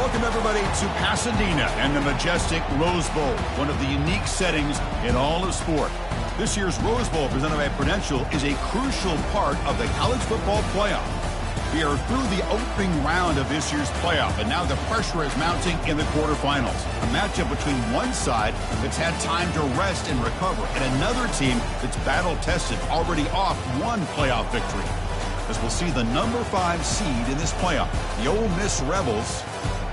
Welcome, everybody, to Pasadena and the majestic Rose Bowl, one of the unique settings in all of sport. This year's Rose Bowl, presented by Prudential, is a crucial part of the college football playoff. We are through the opening round of this year's playoff, and now the pressure is mounting in the quarterfinals. A matchup between one side that's had time to rest and recover, and another team that's battle-tested, already off one playoff victory. As we'll see the number 5 seed in this playoff, the Ole Miss Rebels,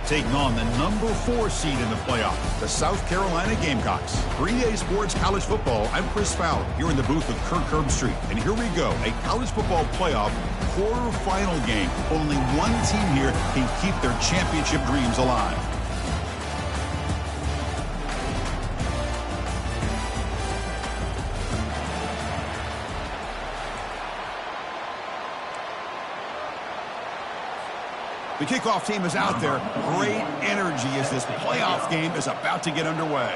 taking on the number 4 seed in the playoff, the South Carolina Gamecocks. 3-Day Sports College Football, I'm Chris Fowler, here in the booth with Kirk Herbstreit. And here we go, a college football playoff quarterfinal game. Only one team here can keep their championship dreams alive. The kickoff team is out there. Great energy as this playoff game is about to get underway.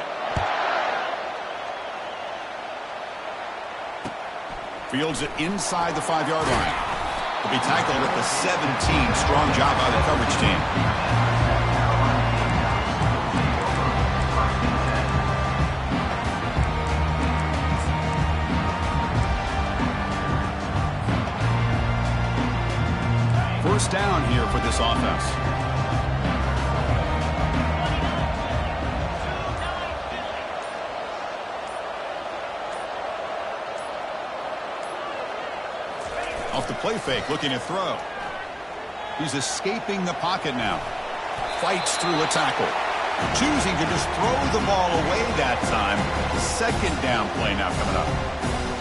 Fields it inside the 5-yard line. He'll be tackled at the 17. Strong job by the coverage team. First down here for this offense. Off the play fake, looking to throw. He's escaping the pocket now. Fights through a tackle. Choosing to just throw the ball away that time. Second down play now coming up.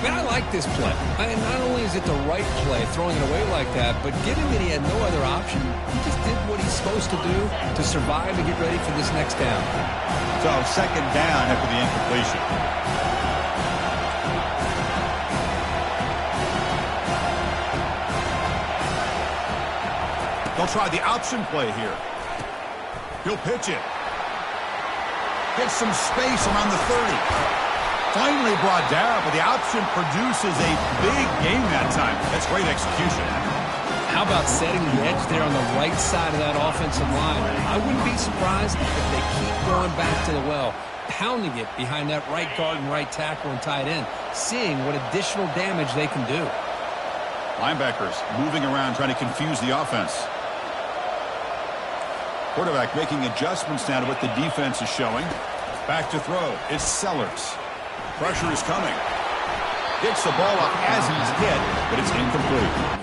Man, I like this play. Not only is it the right play, throwing it away like that, but given that he had no other option, he just did what he's supposed to do to survive and get ready for this next down. So, second down after the incompletion. They'll try the option play here. He'll pitch it. Gets some space around the 30. Finally brought down, but the option produces a big game that time. That's great execution. How about setting the edge there on the right side of that offensive line? I wouldn't be surprised if they keep going back to the well, pounding it behind that right guard and right tackle and tight end, seeing what additional damage they can do. Linebackers moving around, trying to confuse the offense. Quarterback making adjustments now to what the defense is showing. Back to throw. It's Sellers. Pressure is coming. Gets the ball up as he's hit, but it's incomplete.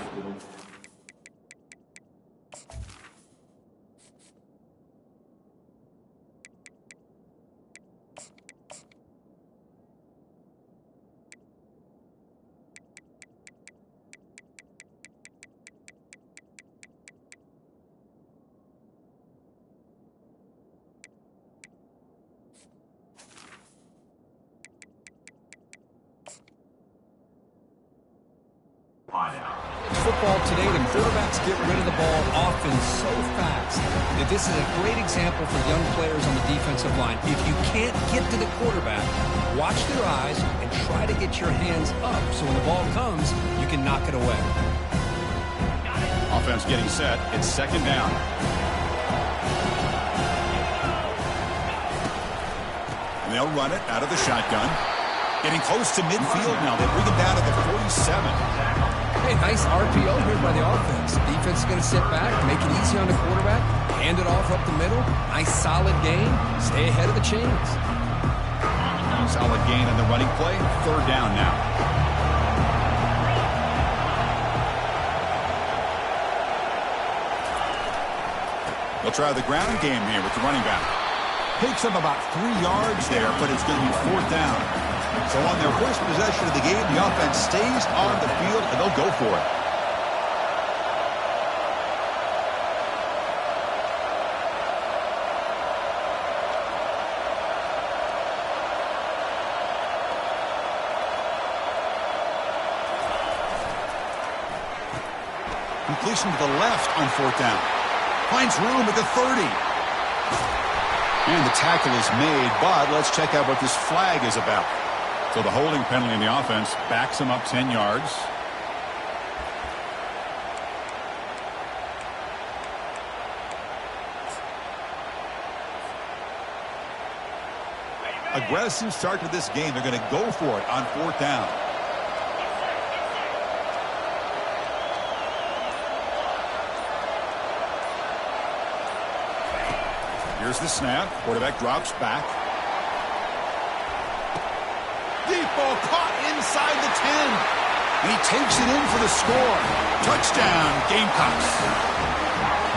Football today, the quarterbacks get rid of the ball often so fast that this is a great example for young players on the defensive line. If you can't get to the quarterback, watch their eyes and try to get your hands up so when the ball comes, you can knock it away. Offense getting set. It's second down. And they'll run it out of the shotgun. Getting close to midfield now. They bring it down to the 47. Hey, nice RPO here by the offense. Defense is going to sit back, make it easy on the quarterback, hand it off up the middle. Nice solid gain. Stay ahead of the chains. Solid gain on the running play. Third down now. They'll try the ground game here with the running back. Picks up about 3 yards there, but it's going to be fourth down. So on their first possession of the game, the offense stays on the field, and they'll go for it. Completion to the left on fourth down. Finds room at the 30. And the tackle is made, but let's check out what this flag is about. So the holding penalty in the offense backs him up 10 yards. Aggressive start to this game. They're going to go for it on 4th down. Here's the snap. Quarterback drops back. Deep ball caught inside the 10. And he takes it in for the score. Touchdown, Gamecocks.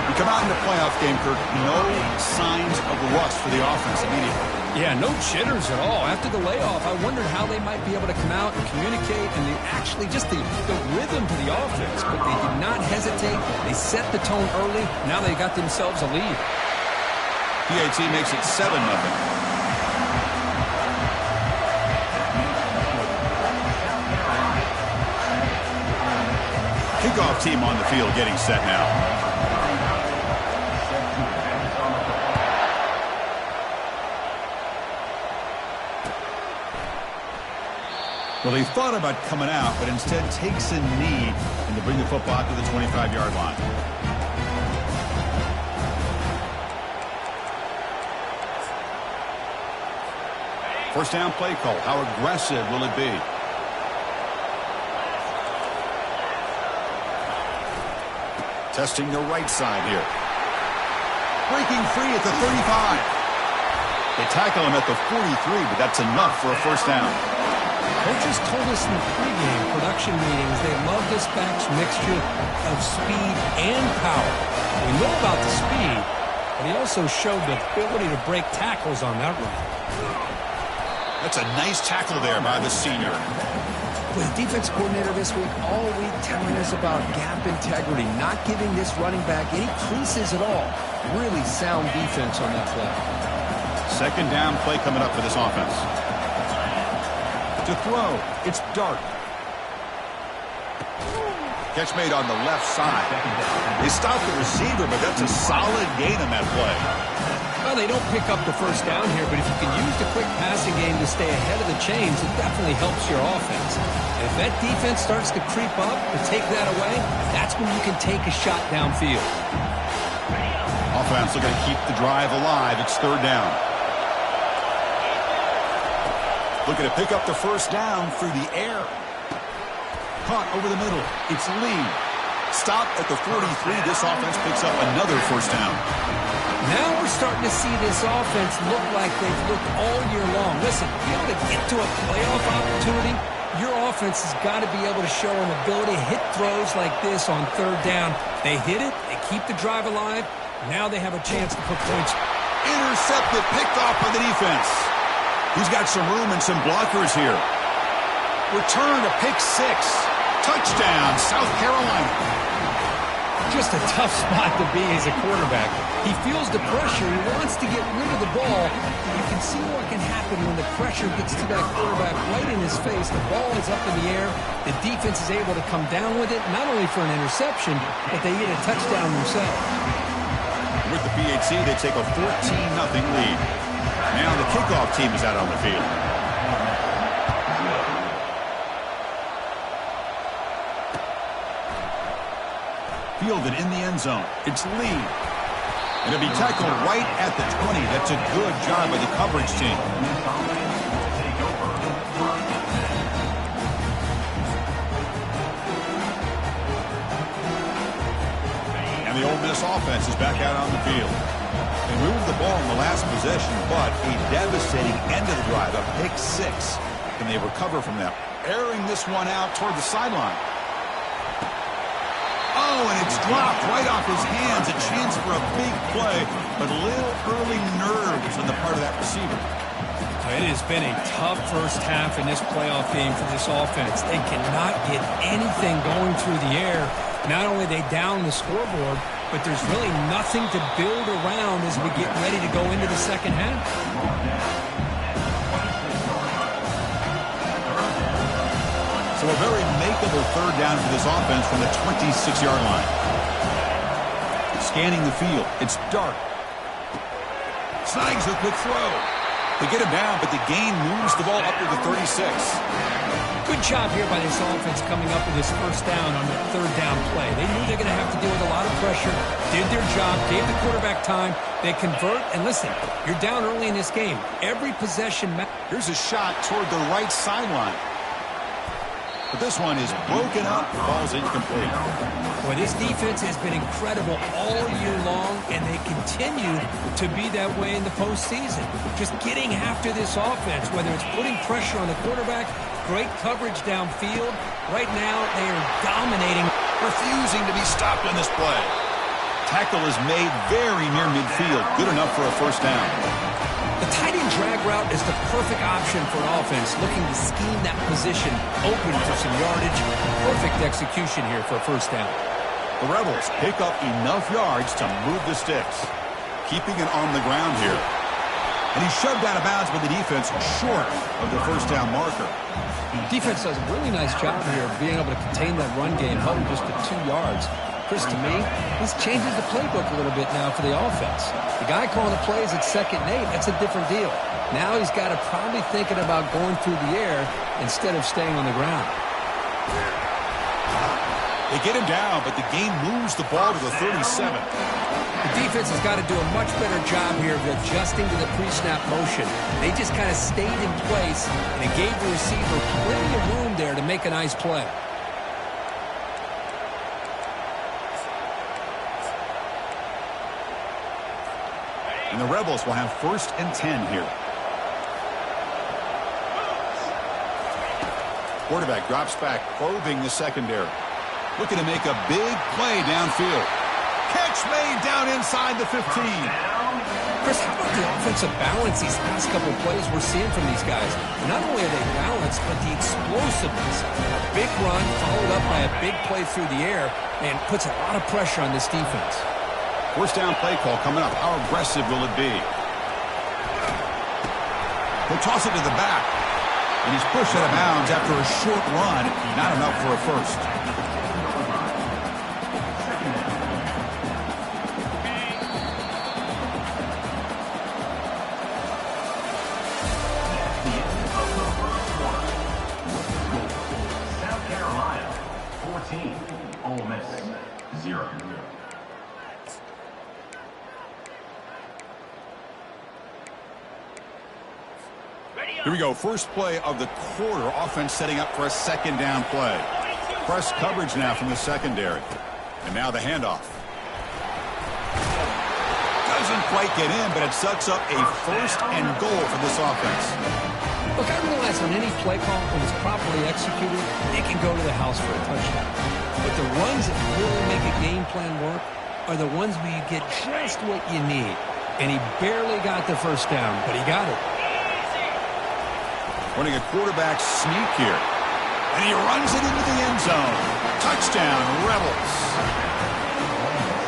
We come out in the playoff game, Kirk. No signs of rust for the offense immediately. Yeah, no jitters at all. After the layoff, I wondered how they might be able to come out and communicate and actually just the rhythm to the offense. But they did not hesitate. They set the tone early. Now they got themselves a lead. PAT makes it 7-0. Kickoff team on the field getting set now. Well, he thought about coming out, but instead takes a knee and to bring the football out to the 25-yard line. First down play call. How aggressive will it be? Testing the right side here. Breaking free at the 35. They tackle him at the 43, but that's enough for a first down. Coaches told us in the pregame production meetings they love this back's mixture of speed and power. We know about the speed, but he also showed the ability to break tackles on that run. That's a nice tackle there by the senior. With the defense coordinator this week, all week telling us about gap integrity, not giving this running back any creases at all. Really sound defense on that play. Second down play coming up for this offense. To throw, it's Dart. Catch made on the left side. They stopped the receiver, but that's a solid gain on that play. Well, they don't pick up the first down here, but if you can use the quick passing game to stay ahead of the chains, it definitely helps your offense. And if that defense starts to creep up to take that away, that's when you can take a shot downfield. Offense looking to keep the drive alive. It's third down. Looking to pick up the first down through the air. Caught over the middle. It's Lee. Stop at the 43. This offense picks up another first down. Now we're starting to see this offense look like they've looked all year long. Listen, to be able to get to a playoff opportunity, your offense has got to be able to show an ability to hit throws like this on third down. They hit it. They keep the drive alive. Now they have a chance to put points. Intercepted, picked off by the defense. He's got some room and some blockers here. Return to pick 6. Touchdown, South Carolina. Just a tough spot to be as a quarterback. He feels the pressure. He wants to get rid of the ball. You can see what can happen when the pressure gets to that quarterback right in his face. The ball is up in the air. The defense is able to come down with it, not only for an interception, but they get a touchdown themselves. With the PHC, they take a 14-0 lead. Now the kickoff team is out on the field. Fielded in the end zone. It's Lee. And it'll be tackled right at the 20. That's a good job by the coverage team. And the Ole Miss offense is back out on the field. They moved the ball in the last possession, but a devastating end of the drive, a pick 6. Can they recover from that? Airing this one out toward the sideline. Oh, and it's dropped right off his hands. A chance for a big play, but a little early nerves on the part of that receiver. It has been a tough first half in this playoff game for this offense. They cannot get anything going through the air. Not only are they down the scoreboard, but there's really nothing to build around as we get ready to go into the second half. So a very makeable third down for this offense from the 26-yard line. Scanning the field. It's Dart. Snags a quick throw. They get him down, but the gain moves the ball up to the 36. Good job here by this offense coming up with this first down on the third down play. They knew they're going to have to deal with a lot of pressure, did their job, gave the quarterback time, They convert, and listen, you're down early in this game. Every possession matters. Here's a shot toward the right sideline. But this one is broken up, falls incomplete. Well, this defense has been incredible all year long, and they continue to be that way in the postseason. Just getting after this offense, whether it's putting pressure on the quarterback, great coverage downfield. Right now, they are dominating. Refusing to be stopped on this play. Tackle is made very near midfield. Good enough for a first down. The tight end drag route is the perfect option for an offense looking to scheme that position open for some yardage. Perfect execution here for a first down. The Rebels pick up enough yards to move the sticks. Keeping it on the ground here. And he's shoved out of bounds by the defense short of the first down marker. Defense does a really nice job here of being able to contain that run game, held just to 2 yards. Chris, to me, this changes the playbook a little bit now for the offense. The guy calling the plays at 2nd and 8, that's a different deal. Now he's got to probably thinking about going through the air instead of staying on the ground. They get him down, but the game moves the ball to the 37. The defense has got to do a much better job here of adjusting to the pre-snap motion. They just kind of stayed in place, and it gave the receiver plenty of room there to make a nice play. And the Rebels will have 1st and 10 here. Quarterback drops back, probing the secondary. Looking to make a big play downfield. Catch made down inside the 15. Chris, how about the offensive balance these past couple of plays we're seeing from these guys? Not only are they balanced, but the explosiveness. A big run followed up by a big play through the air and puts a lot of pressure on this defense. First down play call coming up. How aggressive will it be? He'll toss it to the back. And he's pushed out of bounds after a short run. Not enough for a first. South Carolina, 14. Ole Miss, 0. Here we go. First play of the quarter. Offense setting up for a 2nd down play. Press coverage now from the secondary. And now the handoff. Doesn't quite get in, but it sets up a 1st and goal for this offense. Look, I realize on any play call, when it's properly executed, it can go to the house for a touchdown. But the runs that really make a game plan work are the ones where you get just what you need. And he barely got the first down, but he got it. Running a quarterback sneak here. And he runs it into the end zone. Touchdown, Rebels.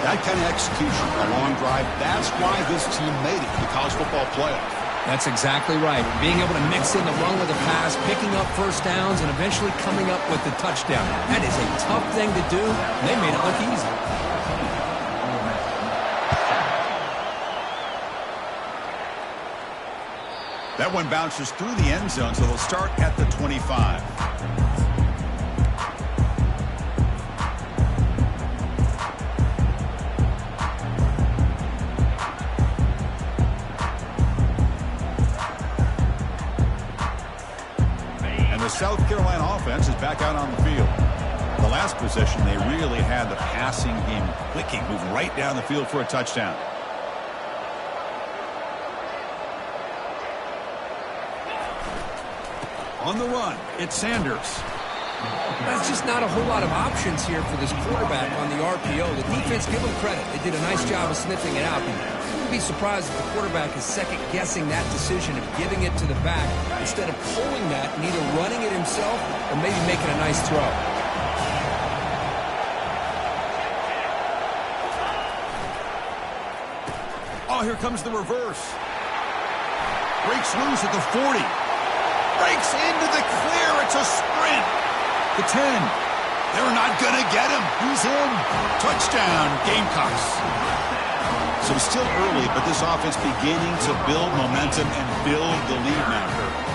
That kind of execution, a long drive, that's why this team made it to the college football playoff. That's exactly right. Being able to mix in the run with the pass, picking up first downs, and eventually coming up with the touchdown. That is a tough thing to do, and they made it look easy. That one bounces through the end zone, so they'll start at the 25. And the South Carolina offense is back out on the field. The last possession, they really had the passing game clicking, moved right down the field for a touchdown. On the run, it's Sanders. That's just not a whole lot of options here for this quarterback on the RPO. The defense, give them credit. They did a nice job of sniffing it out. You wouldn't be surprised if the quarterback is second-guessing that decision of giving it to the back instead of pulling that and either running it himself or maybe making a nice throw. Oh, here comes the reverse. Breaks loose at the 40. Breaks into the clear. It's a sprint. The 10. They're not going to get him. He's in. Touchdown, Gamecocks. So it's still early, but this offense beginning to build momentum and build the lead now.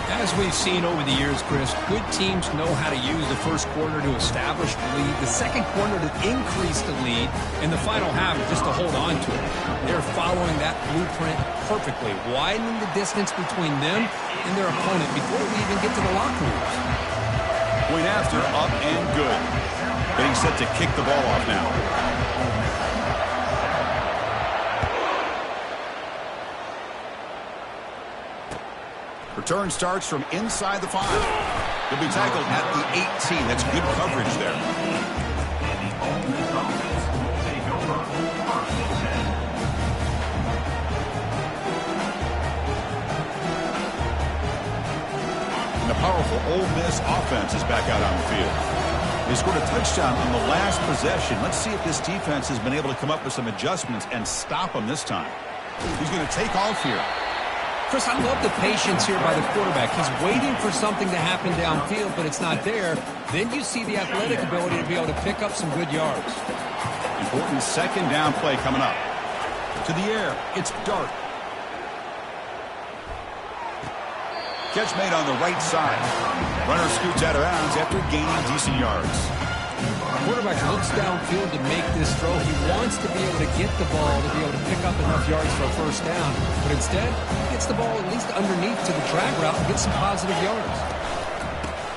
As we've seen over the years, Chris, good teams know how to use the first quarter to establish the lead, the second quarter to increase the lead, and the final half just to hold on to it. They're following that blueprint perfectly, widening the distance between them and their opponent before we even get to the locker rooms. Point after, up and good. Getting set to kick the ball off now. Return starts from inside the 5. He'll be tackled at the 18. That's good coverage there. And the powerful Ole Miss offense is back out on the field. They scored a touchdown on the last possession. Let's see if this defense has been able to come up with some adjustments and stop them this time. He's going to take off here. Chris, I love the patience here by the quarterback. He's waiting for something to happen downfield, but it's not there. Then you see the athletic ability to be able to pick up some good yards. Important second down play coming up. To the air. It's Dart. Catch made on the right side. Runner scoots out of bounds after gaining decent yards. Quarterback looks downfield to make this throw. He wants to be able to get the ball to be able to pick up enough yards for a first down. But instead, he gets the ball at least underneath to the drag route and gets some positive yards.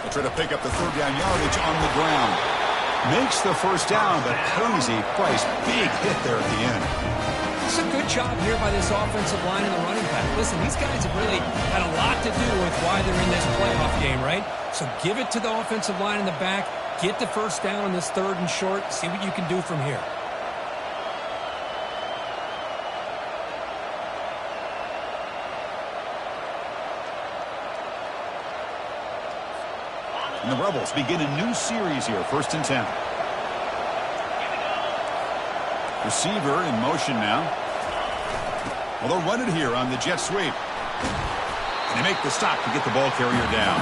They'll try to pick up the third down yardage on the ground. Makes the first down, but pays a price. Big hit there at the end. It's a good job here by this offensive line and the running back. Listen, these guys have really had a lot to do with why they're in this playoff game, right? So give it to the offensive line in the back. Get the first down on this third and short. See what you can do from here. And the Rebels begin a new series here. 1st and 10. Receiver in motion now. Well, they'll run it here on the jet sweep. And they make the stop to get the ball carrier down.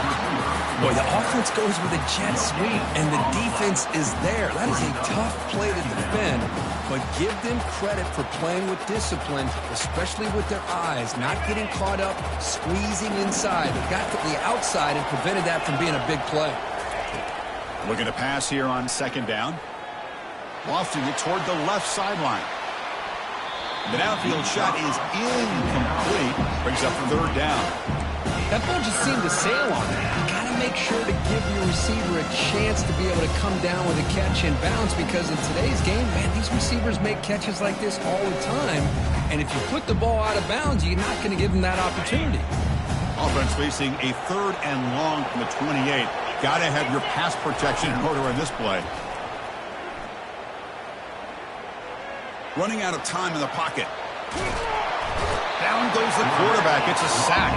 Boy, the offense goes with a jet sweep, and the defense is there. That is a tough play to defend, but give them credit for playing with discipline, especially with their eyes, not getting caught up, squeezing inside. They got to the outside and prevented that from being a big play. Looking to pass here on second down. Lofting it toward the left sideline. The downfield shot is incomplete. Brings up third down. That ball just seemed to sail on it. You got to make sure to give your receiver a chance to be able to come down with a catch and bounce, because in today's game, man, these receivers make catches like this all the time. And if you put the ball out of bounds, you're not going to give them that opportunity. Offense facing a 3rd and long from the 28. Got to have your pass protection in order on this play. Running out of time in the pocket. Down goes the quarterback. It's a sack.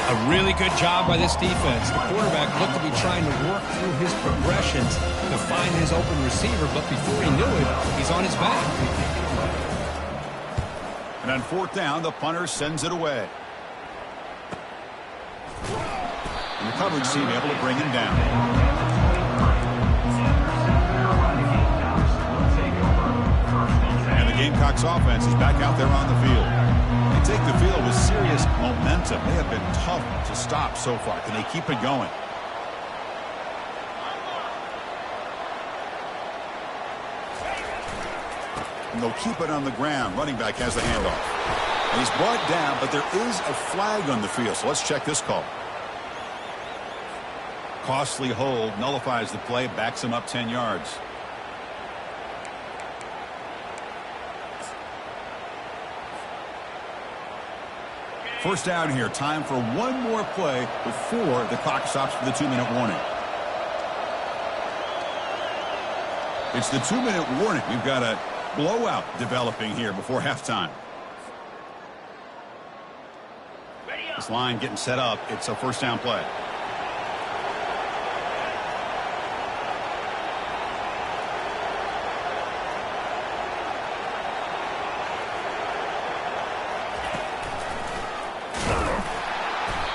A really good job by this defense. The quarterback looked to be trying to work through his progressions to find his open receiver, but before he knew it, he's on his back. And on 4th down, the punter sends it away. And the coverage team able to bring him down. Gamecocks offense is back out there on the field. They take the field with serious momentum. They have been tough to stop so far. Can they keep it going? And they'll keep it on the ground. Running back has the handoff. And he's brought down, but there is a flag on the field. So let's check this call. Costly hold, nullifies the play, backs him up 10 yards. First down here. Time for one more play before the clock stops for the 2-minute warning. It's the 2-minute warning. We've got a blowout developing here before halftime. This line getting set up. It's a first down play.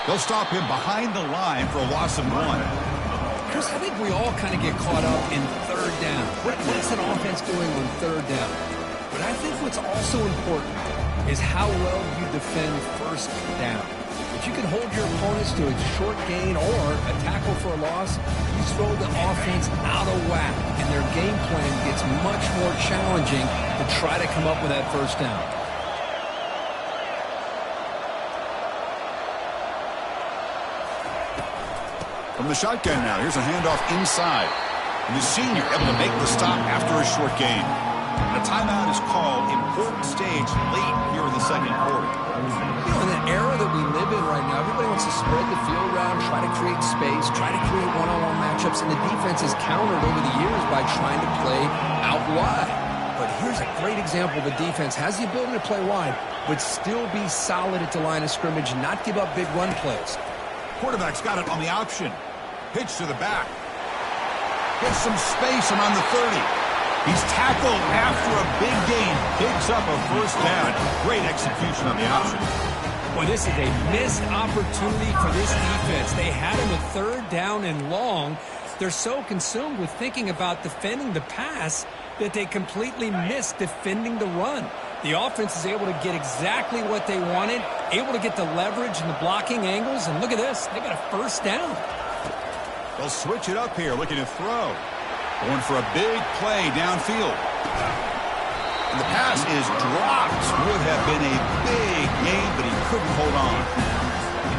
They'll stop him behind the line for a loss of 1. Chris, I think we all kind of get caught up in third down. What is an offense doing on third down? But I think what's also important is how well you defend first down. If you can hold your opponents to a short gain or a tackle for a loss, you throw the offense out of whack, and their game plan gets much more challenging to try to come up with that first down. From the shotgun now, here's a handoff inside. And the senior able to make the stop after a short gain. A timeout is called, important stage late here in the second quarter. You know, in the era that we live in right now, everybody wants to spread the field around, try to create space, try to create one-on-one matchups, and the defense has countered over the years by trying to play out wide. But here's a great example. The defense has the ability to play wide, but still be solid at the line of scrimmage, not give up big run plays. Quarterback's got it on the option. Pitch to the back. Gets some space around the 30. He's tackled after a big gain. Picks up a first down. Great execution on the option. Boy, this is a missed opportunity for this defense. They had him with third down and long. They're so consumed with thinking about defending the pass that they completely missed defending the run. The offense is able to get exactly what they wanted, able to get the leverage and the blocking angles, and look at this. They got a first down. They'll switch it up here, looking to throw. Going for a big play downfield. And the pass is dropped. Would have been a big gain, but he couldn't hold on.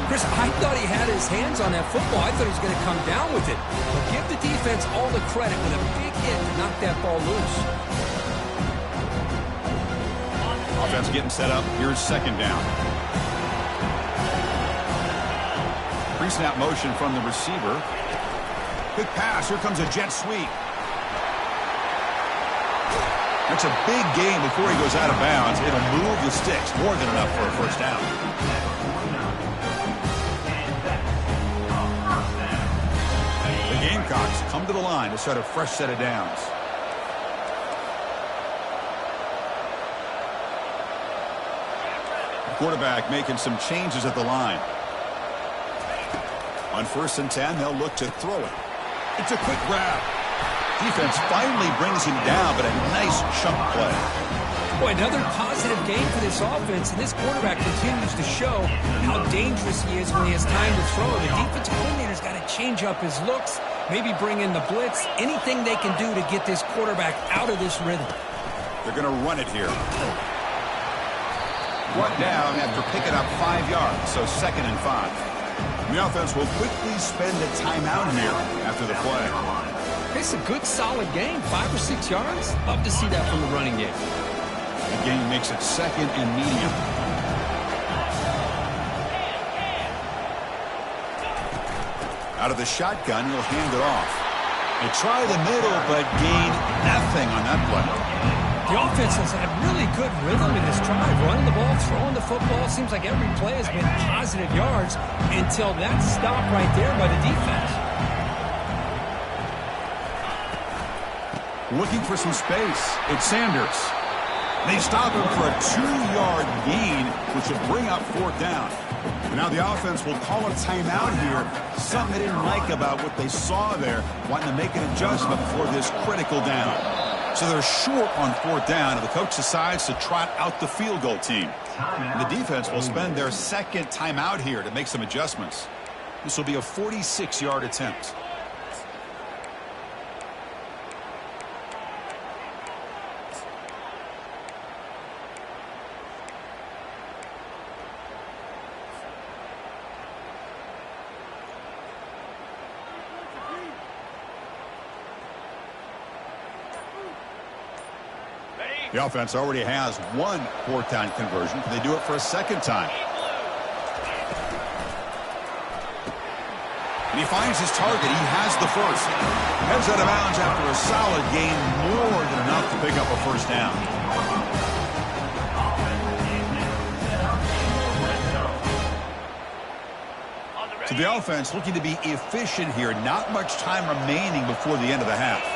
Chris, I thought he had his hands on that football. I thought he was going to come down with it. But give the defense all the credit with a big hit to knock that ball loose. Offense getting set up. Here's second down. Pre-snap motion from the receiver. Quick pass. Here comes a jet sweep. That's a big gain before he goes out of bounds. It'll move the sticks. More than enough for a first down. The Gamecocks come to the line to start a fresh set of downs. The quarterback making some changes at the line. On 1st and 10, they'll look to throw it. It's a quick grab. Defense finally brings him down, but a nice chunk play. Boy, another positive game for this offense, and this quarterback continues to show how dangerous he is when he has time to throw. The defensive coordinator's got to change up his looks, maybe bring in the blitz, anything they can do to get this quarterback out of this rhythm. They're going to run it here. Brought down after picking up 5 yards, so 2nd and 5. The offense will quickly spend a timeout here after the play. It's a good, solid game. 5 or 6 yards. Love to see that from the running game. The game makes it 2nd and medium. Out of the shotgun, he'll hand it off. They try the middle, but gain nothing on that play. The offense has had really good rhythm in this drive. Running the ball, throwing the football. Seems like every play has been positive yards until that stop right there by the defense. Looking for some space. It's Sanders. They stop him for a 2-yard gain, which will bring up 4th down. And now the offense will call a timeout here. Something they didn't like about what they saw there, wanting to make an adjustment for this critical down. So they're short on 4th down, and the coach decides to trot out the field goal team. And the defense will spend their 2nd timeout here to make some adjustments. This will be a 46-yard attempt. The offense already has 1 4th down conversion. Can they do it for a 2nd time? And he finds his target. He has the first. Heads out of bounds after a solid gain, more than enough to pick up a first down. So the offense looking to be efficient here. Not much time remaining before the end of the half.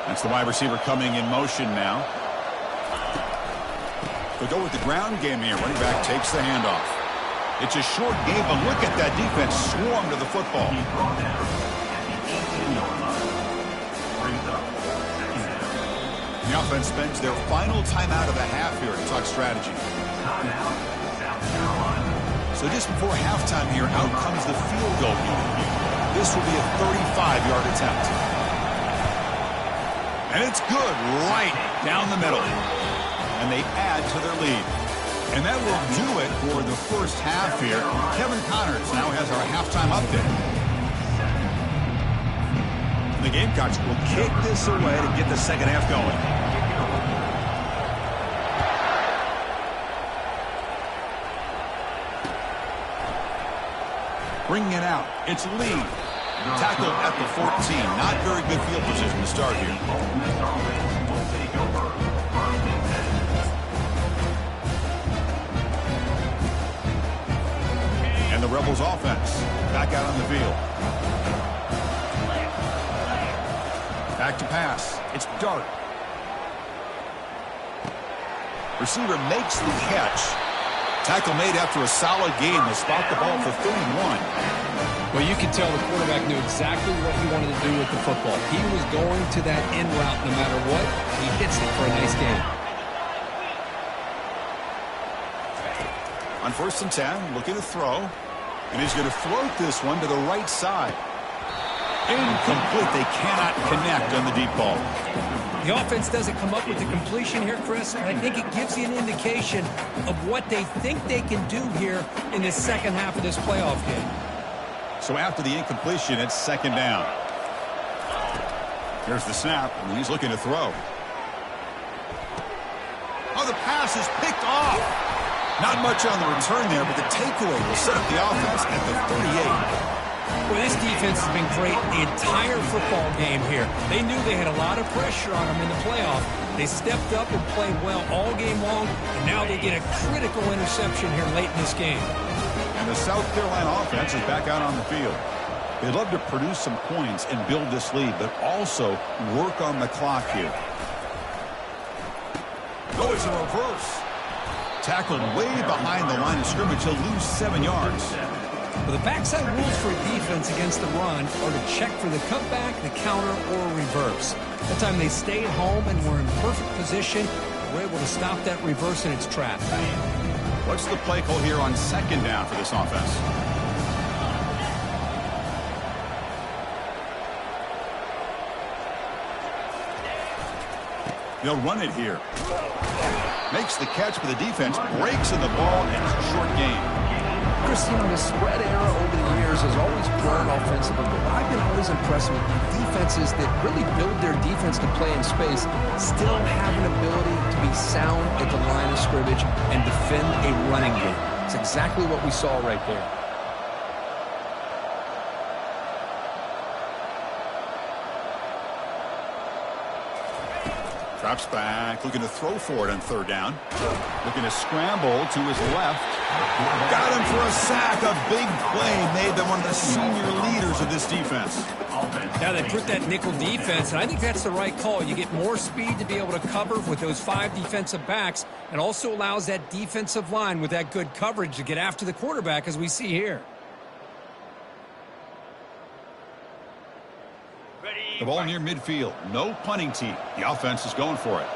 That's the wide receiver coming in motion now. They'll go with the ground game here. Running back takes the handoff. It's a short game, but look at that defense swarm to the football. The offense spends their final timeout of the half here to talk strategy. So just before halftime here, out comes the field goal unit. This will be a 35-yard attempt. And it's good right down the middle. And they add to their lead. And that will do it for the first half here. Kevin Connors now has our halftime update. The Gamecocks will kick this away to get the second half going. Bringing it out. It's Lee. Tackled at the 14. Not very good field position to start here. And the Rebels offense back out on the field. Back to pass. It's Dart. Receiver makes the catch. Tackle made after a solid game. They spot the ball for 31. Well, you can tell the quarterback knew exactly what he wanted to do with the football. He was going to that in route no matter what. He hits it for a nice game. On 1st and 10, looking to throw. And he's going to float this one to the right side. Incomplete. They cannot connect on the deep ball. The offense doesn't come up with the completion here, Chris, but I think it gives you an indication of what they think they can do here in the second half of this playoff game. So after the incompletion, it's second down. Here's the snap, and he's looking to throw. Oh, the pass is picked off. Not much on the return there, but the takeaway will set up the offense at the 38. Well, this defense has been great the entire football game here. They knew they had a lot of pressure on them in the playoff. They stepped up and played well all game long, and now they get a critical interception here late in this game. And the South Carolina offense is back out on the field. They'd love to produce some points and build this lead, but also work on the clock here. Oh, it's a reverse. Tackled way behind the line of scrimmage. He'll lose 7 yards. Well, the backside rules for defense against the run are to check for the cutback, the counter, or reverse. That time they stayed home and were in perfect position. We're able to stop that reverse in its tracks. What's the play call here on second down for this offense? They'll run it here. Makes the catch, but the defense breaks in the ball, and it's a short game. Chris, the spread era over the years has always grown offensively, but I've been always impressed with defenses that really build their defense to play in space, still have an ability to be sound at the line of scrimmage and defend a running game. It's exactly what we saw right there. Drops back, looking to throw for it on third down. Looking to scramble to his left. Got him for a sack. A big play made them one of the senior leaders of this defense. Now they put that nickel defense, and I think that's the right call. You get more speed to be able to cover with those 5 defensive backs, and also allows that defensive line with that good coverage to get after the quarterback, as we see here. The ball near midfield. No punting tee. The offense is going for it.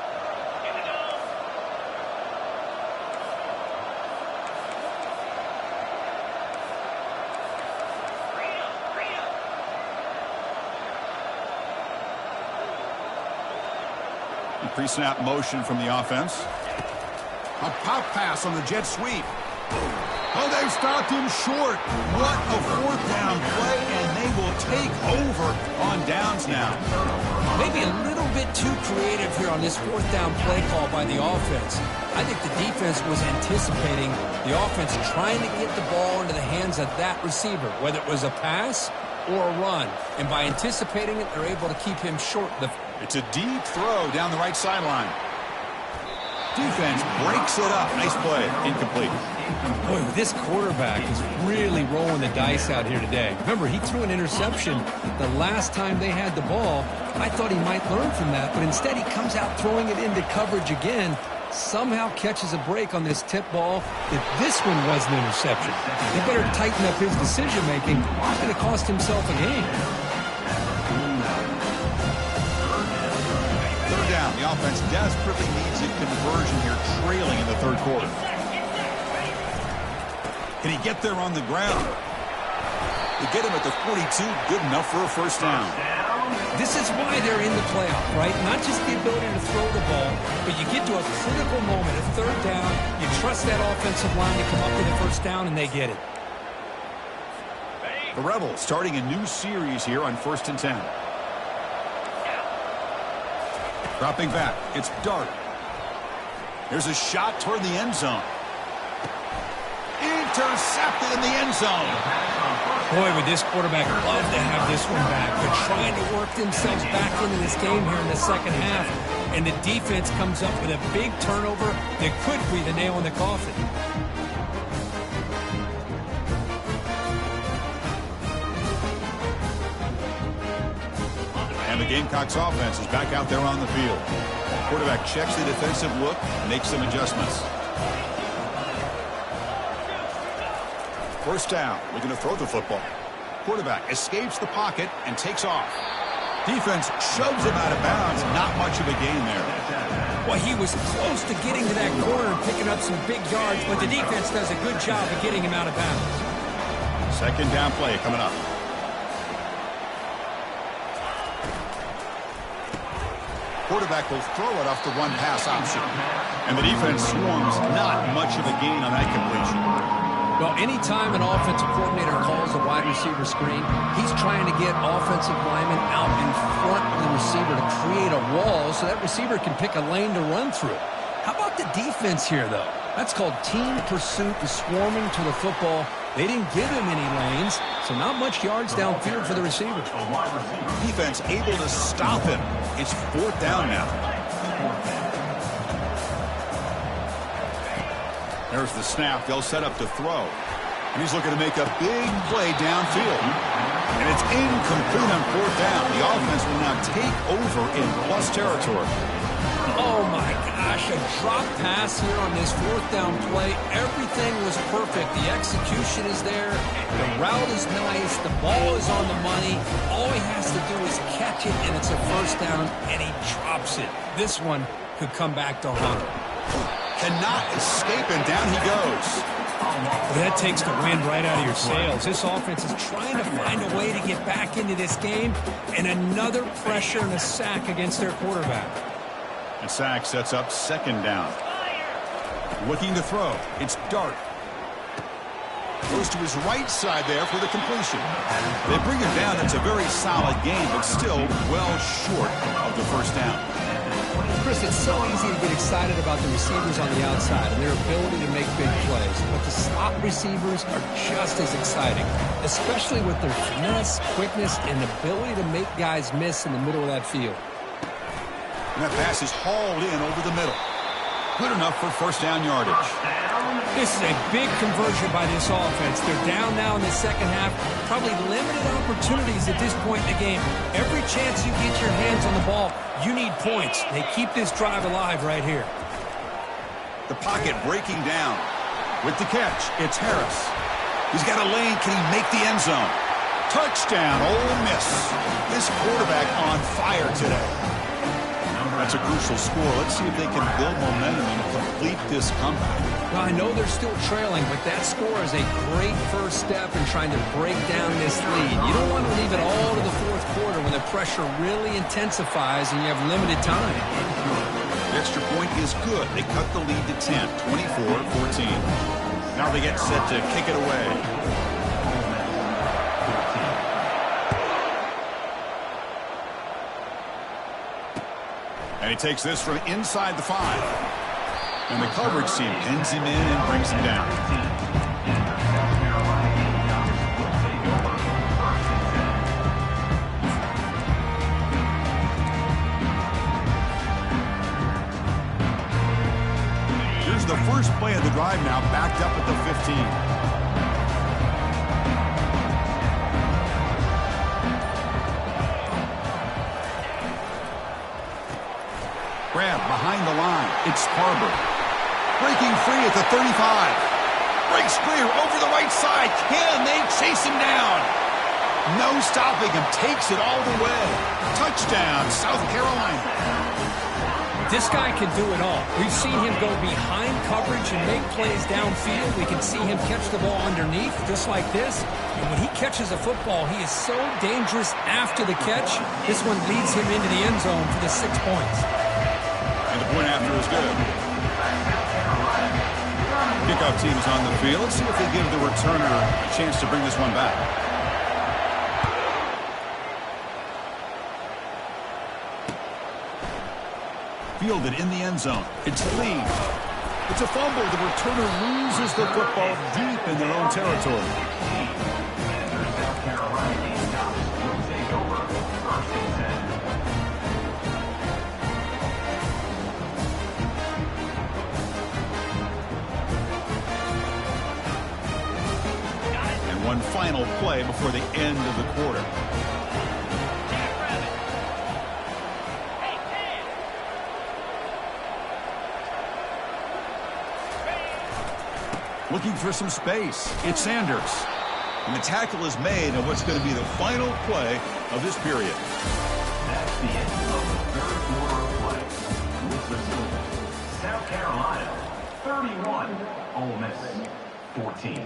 Pre-snap motion from the offense. A pop pass on the jet sweep. Oh, they've stopped him short. What a fourth down play, and they will take over on downs now. Maybe a little bit too creative here on this fourth down play call by the offense. I think the defense was anticipating the offense trying to get the ball into the hands of that receiver, whether it was a pass or a run. And by anticipating it, they're able to keep him short. It's a deep throw down the right sideline. Defense breaks it up. Nice play. Incomplete. Boy, this quarterback is really rolling the dice out here today. Remember, he threw an interception the last time they had the ball. I thought he might learn from that, but instead he comes out throwing it into coverage again. Somehow catches a break on this tip ball that this one was an interception. He better tighten up his decision-making. He's going to cost himself a game. Third down. The offense desperately needs a conversion here, trailing in the third quarter. Can he get there on the ground? They get him at the 42, good enough for a first down. This is why they're in the playoff, right? Not just the ability to throw the ball, but you get to a critical moment, a third down, you trust that offensive line to come up with a first down, and they get it. The Rebels starting a new series here on 1st and 10. Dropping back, it's Dart. There's a shot toward the end zone. Intercepted in the end zone. Boy, would this quarterback love to have this one back. They're trying to work themselves back into this game here in the second half. And the defense comes up with a big turnover that could be the nail in the coffin. And the Gamecocks offense is back out there on the field. Quarterback checks the defensive look, makes some adjustments. First down, looking to throw the football. Quarterback escapes the pocket and takes off. Defense shoves him out of bounds. Not much of a gain there. Well, he was close to getting to that corner and picking up some big yards, but the defense does a good job of getting him out of bounds. Second down play coming up. Quarterback will throw it off the one pass option. And the defense swarms. Not much of a gain on that completion. Well, anytime an offensive coordinator calls a wide receiver screen, he's trying to get offensive linemen out in front of the receiver to create a wall so that receiver can pick a lane to run through. How about the defense here, though? That's called team pursuit and swarming to the football. They didn't give him any lanes, so not much yards downfield for the receiver. Defense able to stop him. It's 4th down now. There's the snap. They'll set up to throw. And he's looking to make a big play downfield. And it's incomplete on 4th down. The offense will now take over in plus territory. Oh, my gosh. A drop pass here on this 4th down play. Everything was perfect. The execution is there. The route is nice. The ball is on the money. All he has to do is catch it, and it's a first down, and he drops it. This one could come back to haunt him. Cannot escape, and down he goes. Well, that takes the wind right out of your sails. This offense is trying to find a way to get back into this game, and another pressure and a sack against their quarterback. And sack sets up 2nd down. Looking to throw. It's Dart. Goes to his right side there for the completion. They bring him down. It's a very solid game, but still well short of the first down. Chris, it's so easy to get excited about the receivers on the outside and their ability to make big plays, but the slot receivers are just as exciting, especially with their finesse, quickness, and ability to make guys miss in the middle of that field. And that pass is hauled in over the middle. Good enough for first down yardage. This is a big conversion by this offense. They're down now in the second half. Probably limited opportunities at this point in the game. Every chance you get your hands on the ball, you need points. They keep this drive alive right here. The pocket breaking down. With the catch, it's Harris. He's got a lane. Can he make the end zone? Touchdown, Ole Miss. This quarterback on fire today. That's a crucial score. Let's see if they can build momentum and complete this comeback. Well, I know they're still trailing, but that score is a great first step in trying to break down this lead. You don't want to leave it all to the 4th quarter when the pressure really intensifies and you have limited time. The extra point is good. They cut the lead to 10, 24-14. Now they get set to kick it away. And he takes this from inside the 5. And the coverage team pins him in and brings him down. Here's the first play of the drive now, backed up at the 15. Grab behind the line. It's Sparber. Breaking free at the 35. Breaks free over the right side. Can they chase him down? No stopping him. Takes it all the way. Touchdown, South Carolina. This guy can do it all. We've seen him go behind coverage and make plays downfield. We can see him catch the ball underneath, just like this. And when he catches a football, he is so dangerous after the catch. This one leads him into the end zone for the 6 points. And the point after is good. Kickoff team is on the field. Let's see if they give the returner a chance to bring this one back. Fielded in the end zone. It's Lee. It's a fumble. The returner loses the football deep in their own territory. South Carolina will take over 1st and 10. And one final play before the end of the quarter. Looking for some space. It's Sanders. And the tackle is made on what's going to be the final play of this period. That's the end of the 3rd quarter of play. With the score, South Carolina 31, Ole Miss 14.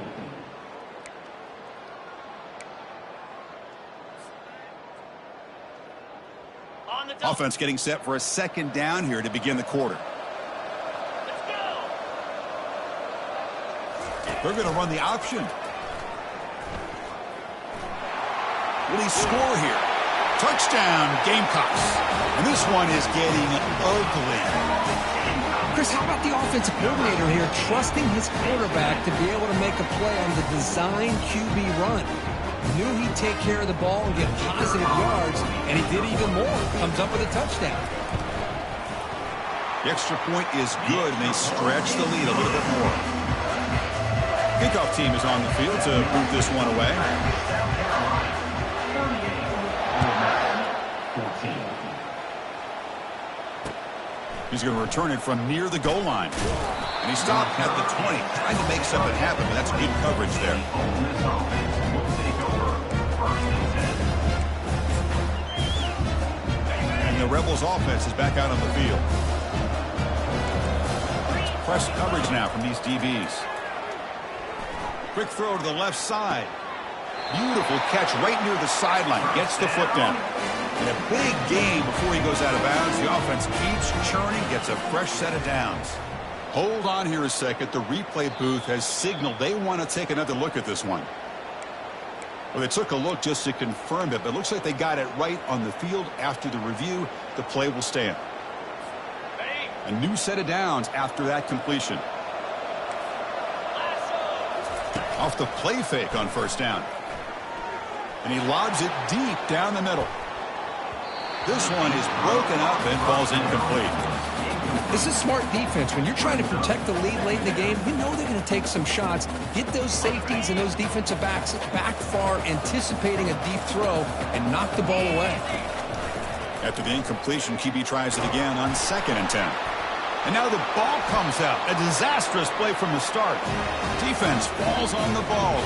Offense getting set for a 2nd down here to begin the quarter. They're going to run the option. Will he score here? Touchdown, Gamecocks. And this one is getting ugly. Chris, how about the offensive coordinator here trusting his quarterback to be able to make a play on the design QB run? Knew he'd take care of the ball and get positive yards, and he did even more. Comes up with a touchdown. The extra point is good, and they stretch the lead a little bit more. Kickoff team is on the field to boot this one away. South Carolina 38, Ole Miss 14. He's going to return it from near the goal line. And he stopped at the 20, trying to make something happen, but that's good coverage there. Ole Miss offense will take over 1st and 10. And the Rebels offense is back out on the field. It's press coverage now from these DBs. Quick throw to the left side. Beautiful catch right near the sideline. Gets the foot down. And a big gain before he goes out of bounds. The offense keeps churning, gets a fresh set of downs. Hold on here a second. The replay booth has signaled they want to take another look at this one. Well, they took a look just to confirm it, but it looks like they got it right on the field. After the review, the play will stand. A new set of downs after that completion. Off the play fake on 1st down. And he lobs it deep down the middle. This one is broken up and falls incomplete. This is smart defense. When you're trying to protect the lead late in the game, you know they're going to take some shots. Get those safeties and those defensive backs back far, anticipating a deep throw, and knock the ball away. After the incompletion, QB tries it again on 2nd and 10. And now the ball comes out. A disastrous play from the start. Defense falls on the ball.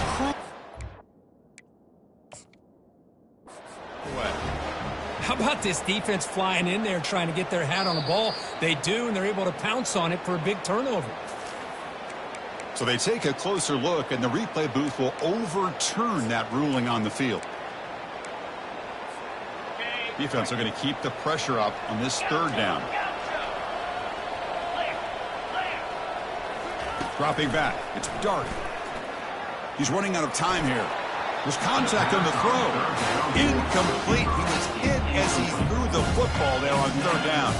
How about this defense flying in there trying to get their hat on the ball? They do, and they're able to pounce on it for a big turnover. So they take a closer look, and the replay booth will overturn that ruling on the field. Defense are going to keep the pressure up on this 3rd down. Dropping back. It's Dart. He's running out of time here. There's contact on the throw. Incomplete. He was hit as he threw the football there on 3rd down.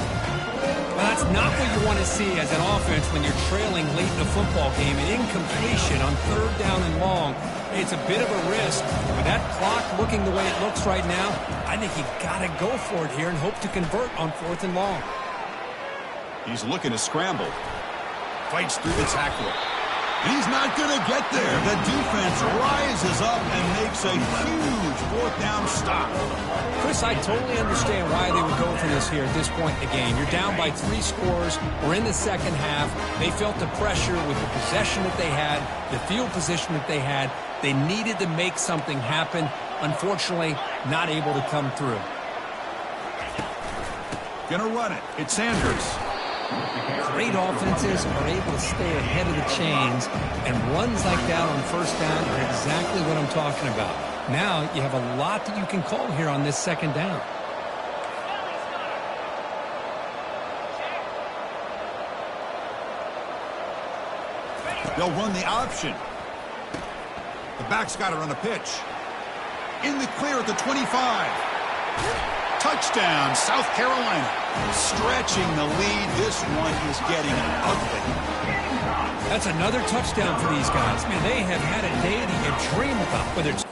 Well, that's not what you want to see as an offense when you're trailing late in the football game. An incompletion on 3rd down and long. It's a bit of a risk. With that clock looking the way it looks right now, I think you got to go for it here and hope to convert on 4th and long. He's looking to scramble. Fights through the tackle. And he's not going to get there. The defense rises up and makes a huge 4th down stop. Chris, I totally understand why they would go for this here at this point in the game. You're down by 3 scores. We're in the 2nd half. They felt the pressure with the possession that they had, the field position that they had. They needed to make something happen. Unfortunately, not able to come through. Gonna run it. It's Sanders. Great offenses are able to stay ahead of the chains, and runs like that on first down are exactly what I'm talking about. Now you have a lot that you can call here on this second down. They'll run the option. The back's got it on the pitch. In the clear at the 25. Touchdown, South Carolina. Stretching the lead. This one is getting ugly. That's another touchdown for these guys. Man, they have had a day that you dream about, whether it's